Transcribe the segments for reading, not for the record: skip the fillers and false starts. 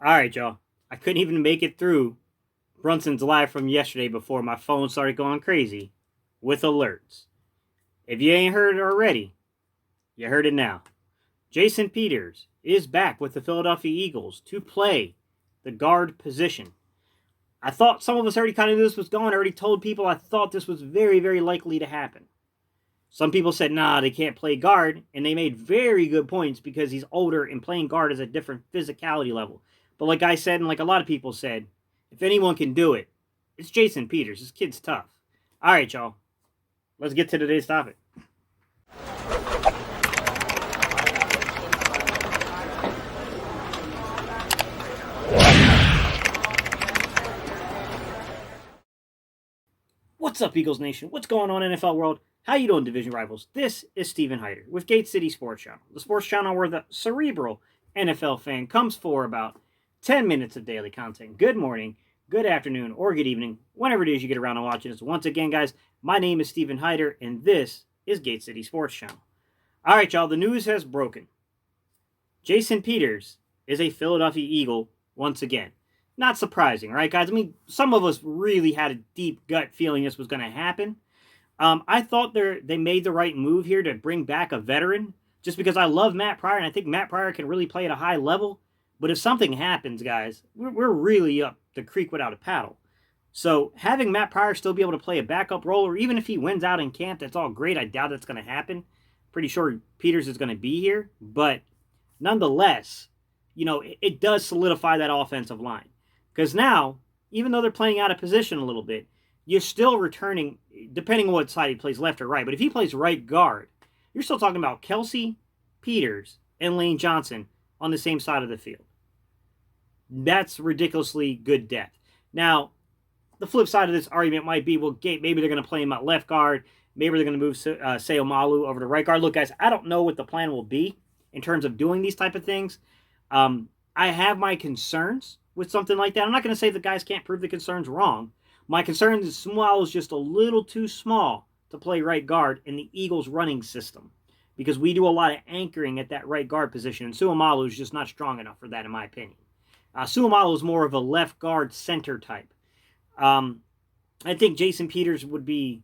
All right, y'all. I couldn't even make it through Brunson's live from yesterday before my phone started going crazy with alerts. If you ain't heard it already, you heard it now. Jason Peters is back with the Philadelphia Eagles to play the guard position. I thought some of us already kind of knew this was going. I already told people I thought this was very, very likely to happen. Some people said, nah, they can't play guard, and they made very good points because he's older and playing guard is a different physicality level. But like I said, and like a lot of people said, if anyone can do it, it's Jason Peters. This kid's tough. All right, y'all. Let's get to today's topic. What's up, Eagles Nation? What's going on, NFL world? How you doing, division rivals? This is Stephen Hyder with Gate City Sports Channel, the sports channel where the cerebral NFL fan comes for about 10 minutes of daily content. Good morning, good afternoon, or good evening, whenever it is you get around to watching this. Once again, guys, my name is Stephen Hyder, and this is Gate City Sports Channel. All right, y'all, the news has broken. Jason Peters is a Philadelphia Eagle once again. Not surprising, right, guys? I mean, some of us really had a deep gut feeling this was going to happen. I thought they made the right move here to bring back a veteran, just because I love Matt Pryor, and I think Matt Pryor can really play at a high level. But if something happens, guys, we're really up the creek without a paddle. So having Matt Pryor still be able to play a backup role, or even if he wins out in camp, that's all great. I doubt that's going to happen. Pretty sure Peters is going to be here. But nonetheless, it does solidify that offensive line. Because now, even though they're playing out of position a little bit, you're still returning, depending on what side he plays, left or right. But if he plays right guard, you're still talking about Kelsey, Peters, and Lane Johnson on the same side of the field. That's ridiculously good depth. Now, the flip side of this argument might be, well, maybe they're going to play him at left guard. Maybe they're going to move Seomalu over to right guard. Look, guys, I don't know what the plan will be in terms of doing these type of things. I have my concerns with something like that. I'm not going to say the guys can't prove the concerns wrong. My concern is Seomalu is just a little too small to play right guard in the Eagles' running system, because we do a lot of anchoring at that right guard position, and Seomalu is just not strong enough for that, in my opinion. Seomalu is more of a left guard center type. I think Jason Peters would be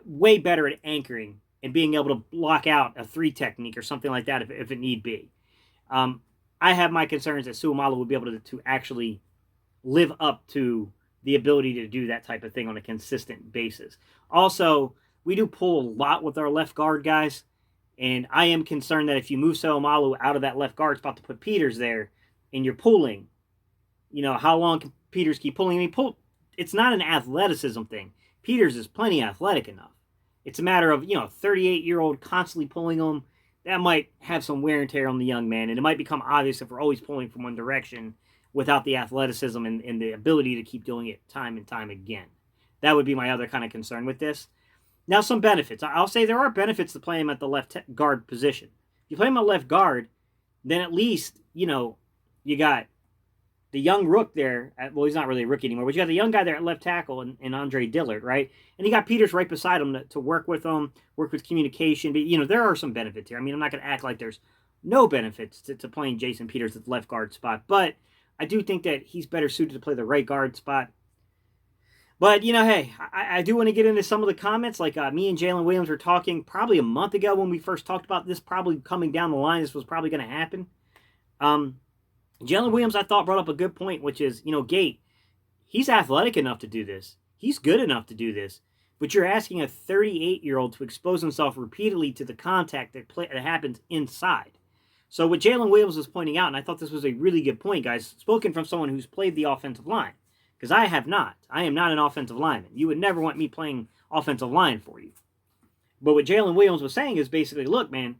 way better at anchoring and being able to block out a 3 technique or something like that if it need be. I have my concerns that Seomalu will be able to actually live up to the ability to do that type of thing on a consistent basis. Also, we do pull a lot with our left guard guys, and I am concerned that if you move Seomalu out of that left guard spot to put Peters there, and you're pulling, how long can Peters keep pulling? I mean, it's not an athleticism thing. Peters is plenty athletic enough. It's a matter of, 38-year-old constantly pulling him. That might have some wear and tear on the young man, and it might become obvious if we're always pulling from one direction without the athleticism and the ability to keep doing it time and time again. That would be my other kind of concern with this. Now, some benefits. I'll say there are benefits to playing him at the left guard position. If you play him at left guard, then at least, you got the young rook there. Well, he's not really a rookie anymore, but you got the young guy there at left tackle and Andre Dillard, right? And you got Peters right beside him to work with him, work with communication. But, there are some benefits here. I mean, I'm not going to act like there's no benefits to playing Jason Peters at the left guard spot. But I do think that he's better suited to play the right guard spot. But, hey, I do want to get into some of the comments. Like me and Jalen Williams were talking probably a month ago when we first talked about this probably coming down the line. This was probably going to happen. Jalen Williams, I thought, brought up a good point, which is, Gate, he's athletic enough to do this. He's good enough to do this. But you're asking a 38-year-old to expose himself repeatedly to the contact that happens inside. So what Jalen Williams was pointing out, and I thought this was a really good point, guys, spoken from someone who's played the offensive line, because I have not. I am not an offensive lineman. You would never want me playing offensive line for you. But what Jalen Williams was saying is basically, look, man,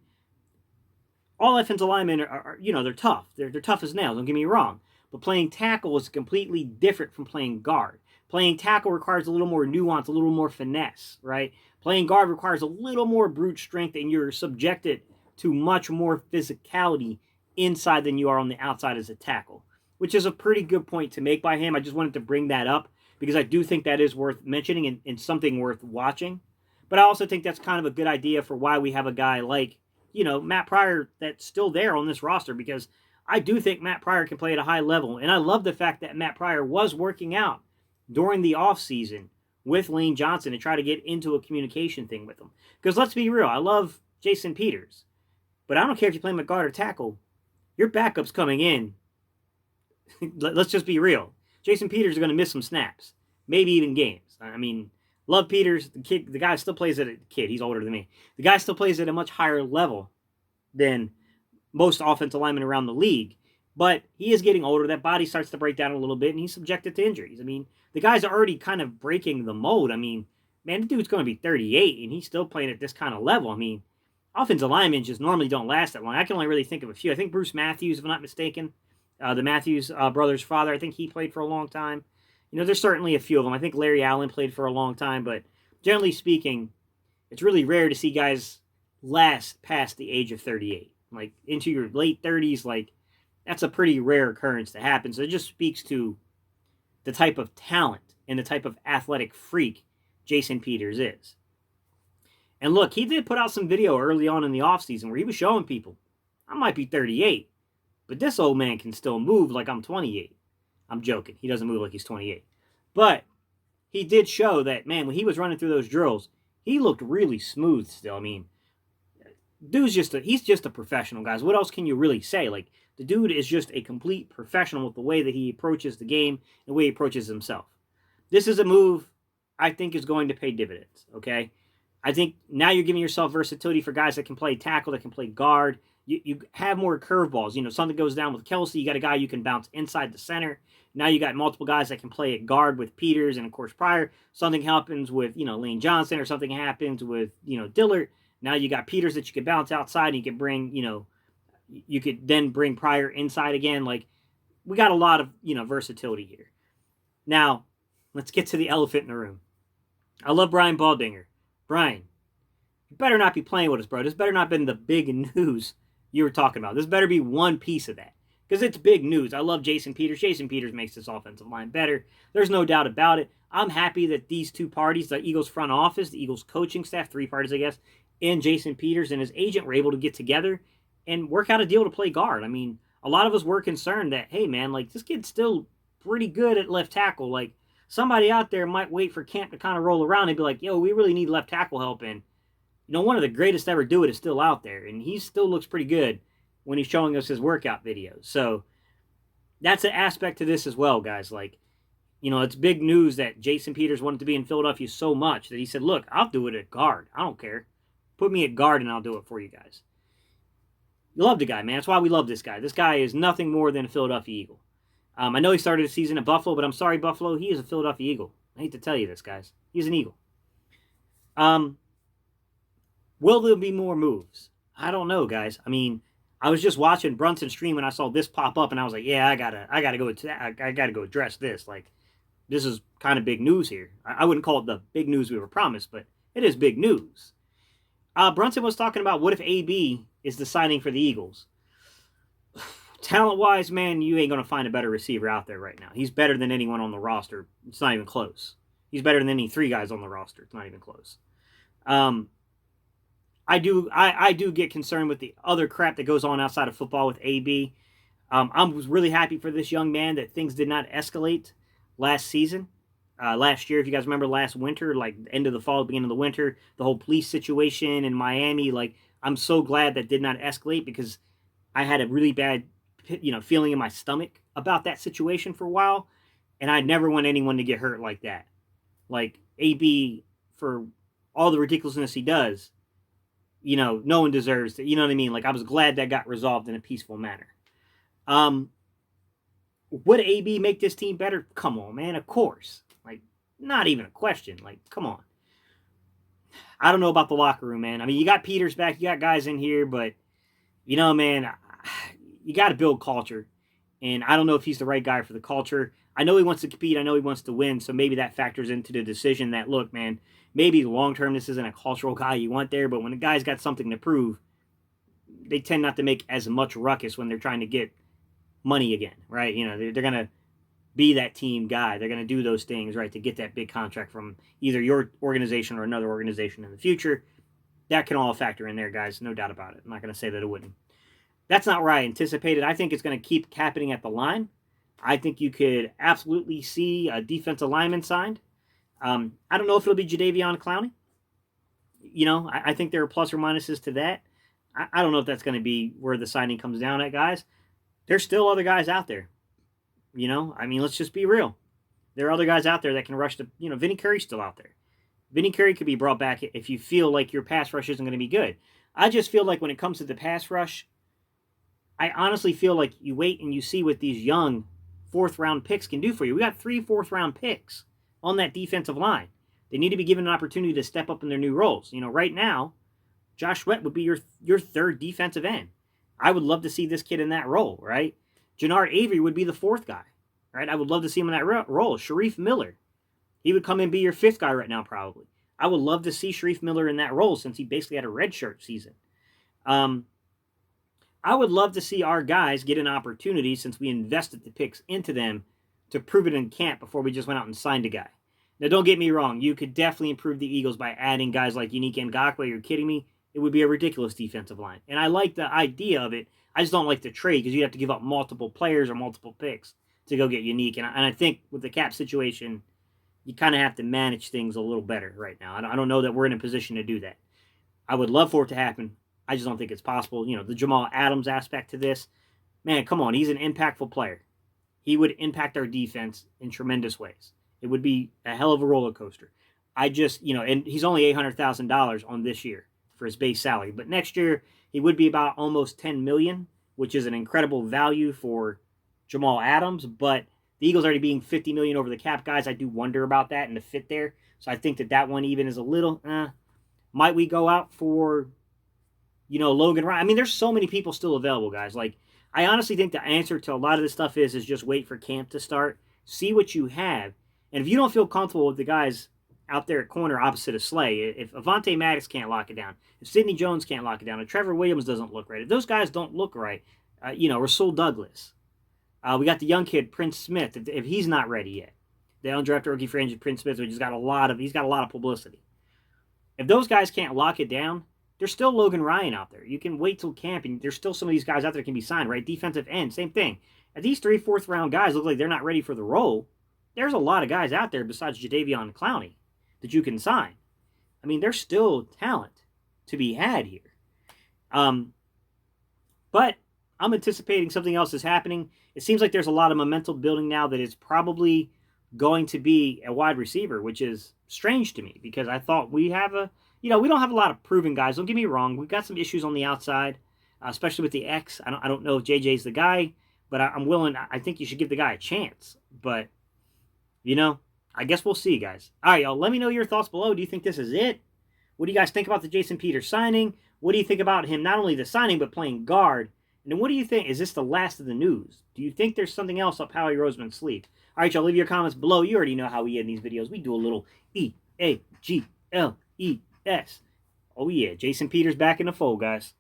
all offensive linemen are they're tough. They're tough as nails, don't get me wrong. But playing tackle is completely different from playing guard. Playing tackle requires a little more nuance, a little more finesse, right? Playing guard requires a little more brute strength, and you're subjected to much more physicality inside than you are on the outside as a tackle, which is a pretty good point to make by him. I just wanted to bring that up because I do think that is worth mentioning and something worth watching. But I also think that's kind of a good idea for why we have a guy like, Matt Pryor that's still there on this roster, because I do think Matt Pryor can play at a high level, and I love the fact that Matt Pryor was working out during the offseason with Lane Johnson to try to get into a communication thing with him. Because let's be real, I love Jason Peters, but I don't care if you play him at guard or tackle. Your backup's coming in. Let's just be real. Jason Peters is going to miss some snaps, maybe even games. I mean, love Peters. The guy still plays at a kid. He's older than me. The guy still plays at a much higher level than most offensive linemen around the league. But he is getting older. That body starts to break down a little bit, and he's subjected to injuries. I mean, the guy's already kind of breaking the mold. I mean, man, the dude's going to be 38, and he's still playing at this kind of level. I mean, offensive linemen just normally don't last that long. I can only really think of a few. I think Bruce Matthews, if I'm not mistaken, the Matthews brothers' father, I think he played for a long time. You know, there's certainly a few of them. I think Larry Allen played for a long time, but generally speaking, it's really rare to see guys last past the age of 38. Like, into your late 30s, like, that's a pretty rare occurrence to happen. So it just speaks to the type of talent and the type of athletic freak Jason Peters is. And look, he did put out some video early on in the offseason where he was showing people, I might be 38, but this old man can still move like I'm 28. I'm joking. He doesn't move like he's 28. But he did show that, man, when he was running through those drills, he looked really smooth still. I mean, he's just a professional, guys. What else can you really say? Like, the dude is just a complete professional with the way that he approaches the game and the way he approaches himself. This is a move I think is going to pay dividends, okay? I think now you're giving yourself versatility for guys that can play tackle, that can play guard. You have more curveballs. You know, something goes down with Kelsey, you got a guy you can bounce inside the center. Now you got multiple guys that can play at guard with Peters and, of course, Pryor. Something happens with, Lane Johnson, or something happens with, Dillard. Now you got Peters that you can bounce outside, and you can bring, you could then bring Pryor inside again. Like, we got a lot of, versatility here. Now, let's get to the elephant in the room. I love Brian Baldinger. Brian, you better not be playing with us, bro. This better not been the big news you were talking about. This better be one piece of that, because it's big news. I love Jason Peters. Jason Peters makes this offensive line better. There's no doubt about it. I'm happy that these two parties, the Eagles front office, the Eagles coaching staff, three parties, I guess, and Jason Peters and his agent were able to get together and work out a deal to play guard. I mean, a lot of us were concerned that, hey, man, like, this kid's still pretty good at left tackle. Like, somebody out there might wait for camp to kind of roll around and be like, yo, we really need left tackle help. And, one of the greatest to ever do it is still out there. And he still looks pretty good when he's showing us his workout videos. So that's an aspect to this as well, guys. Like, it's big news that Jason Peters wanted to be in Philadelphia so much that he said, look, I'll do it at guard. I don't care. Put me at guard and I'll do it for you guys. You love the guy, man. That's why we love this guy. This guy is nothing more than a Philadelphia Eagle. I know he started the season at Buffalo, but I'm sorry, Buffalo. He is a Philadelphia Eagle. I hate to tell you this, guys. He's an Eagle. Will there be more moves? I don't know, guys. I mean, I was just watching Brunson stream and I saw this pop up, and I was like, yeah, I gotta go address this. Like, this is kind of big news here. I wouldn't call it the big news we were promised, but it is big news. Brunson was talking about, what if AB is the signing for the Eagles? Talent-wise, man, you ain't going to find a better receiver out there right now. He's better than anyone on the roster. It's not even close. He's better than any three guys on the roster. It's not even close. I do get concerned with the other crap that goes on outside of football with AB. I was really happy for this young man that things did not escalate last season. Last year, if you guys remember, last winter, like end of the fall, beginning of the winter, the whole police situation in Miami, like, I'm so glad that did not escalate, because I had a really bad, feeling in my stomach about that situation for a while, and I never want anyone to get hurt like that. Like, AB, for all the ridiculousness he does, no one deserves to, you know what I mean? Like, I was glad that got resolved in a peaceful manner. Would AB make this team better? Come on, man, of course. Like, not even a question. Like, come on. I don't know about the locker room, man. I mean, you got Peters back, you got guys in here, but, man, you got to build culture. And I don't know if he's the right guy for the culture. I know he wants to compete. I know he wants to win. So maybe that factors into the decision that, look, man, maybe long-term this isn't a cultural guy you want there. But when a guy's got something to prove, they tend not to make as much ruckus when they're trying to get money again, right? They're going to be that team guy. They're going to do those things, right, to get that big contract from either your organization or another organization in the future. That can all factor in there, guys. No doubt about it. I'm not going to say that it wouldn't. That's not where I anticipated. I think it's going to keep happening at the line. I think you could absolutely see a defensive lineman signed. I don't know if it'll be Jadeveon Clowney. I think there are plus or minuses to that. I don't know if that's going to be where the signing comes down at, guys. There's still other guys out there. Let's just be real. There are other guys out there that can rush Vinny Curry's still out there. Vinny Curry could be brought back if you feel like your pass rush isn't going to be good. I just feel like when it comes to the pass rush, I honestly feel like you wait and you see what these young fourth-round picks can do for you. We got 3 fourth-round picks on that defensive line. They need to be given an opportunity to step up in their new roles. Right now, Josh Sweat would be your third defensive end. I would love to see this kid in that role, right? Jannard Avery would be the fourth guy, right? I would love to see him in that role. Sharif Miller, he would come and be your fifth guy right now probably. I would love to see Sharif Miller in that role since he basically had a redshirt season. I would love to see our guys get an opportunity since we invested the picks into them to prove it in camp before we just went out and signed a guy. Now, don't get me wrong. You could definitely improve the Eagles by adding guys like Unique Ngakoue. You're kidding me? It would be a ridiculous defensive line. And I like the idea of it. I just don't like the trade because you'd have to give up multiple players or multiple picks to go get Unique. And I think with the cap situation, you kind of have to manage things a little better right now. I don't know that we're in a position to do that. I would love for it to happen. I just don't think it's possible. The Jamal Adams aspect to this, man, come on. He's an impactful player. He would impact our defense in tremendous ways. It would be a hell of a roller coaster. And he's only $800,000 on this year for his base salary. But next year, he would be about almost $10 million, which is an incredible value for Jamal Adams. But the Eagles already being $50 million over the cap, guys, I do wonder about that and the fit there. So I think that one even is a little, might we go out for, Logan Ryan? There's so many people still available, guys. Like, I honestly think the answer to a lot of this stuff is just wait for camp to start. See what you have. And if you don't feel comfortable with the guys out there at corner opposite of Slay, if Avonte Maddox can't lock it down, if Sidney Jones can't lock it down, if Trevor Williams doesn't look right, if those guys don't look right, Rasul Douglas. We got the young kid, Prince Smith, if he's not ready yet. The undrafted rookie free agent, Prince Smith, which he's got a lot of publicity. If those guys can't lock it down, there's still Logan Ryan out there. You can wait till camp, and there's still some of these guys out there that can be signed, right? Defensive end, same thing. If these 3 fourth-round guys look like they're not ready for the role, there's a lot of guys out there besides Jadeveon Clowney that you can sign. There's still talent to be had here. But I'm anticipating something else is happening. It seems like there's a lot of momentum building now that it's probably going to be a wide receiver, which is strange to me because I thought we don't have a lot of proven guys. Don't get me wrong. We've got some issues on the outside, especially with the X. I don't know if JJ's the guy, but I'm willing. I think you should give the guy a chance. But, I guess we'll see, guys. All right, y'all. Let me know your thoughts below. Do you think this is it? What do you guys think about the Jason Peters signing? What do you think about him not only the signing, but playing guard? And then what do you think? Is this the last of the news? Do you think there's something else up Howie Roseman's sleeve? All right, y'all. Leave your comments below. You already know how we end these videos. We do a little EAGLES. Oh, yeah. Jason Peters back in the fold, guys.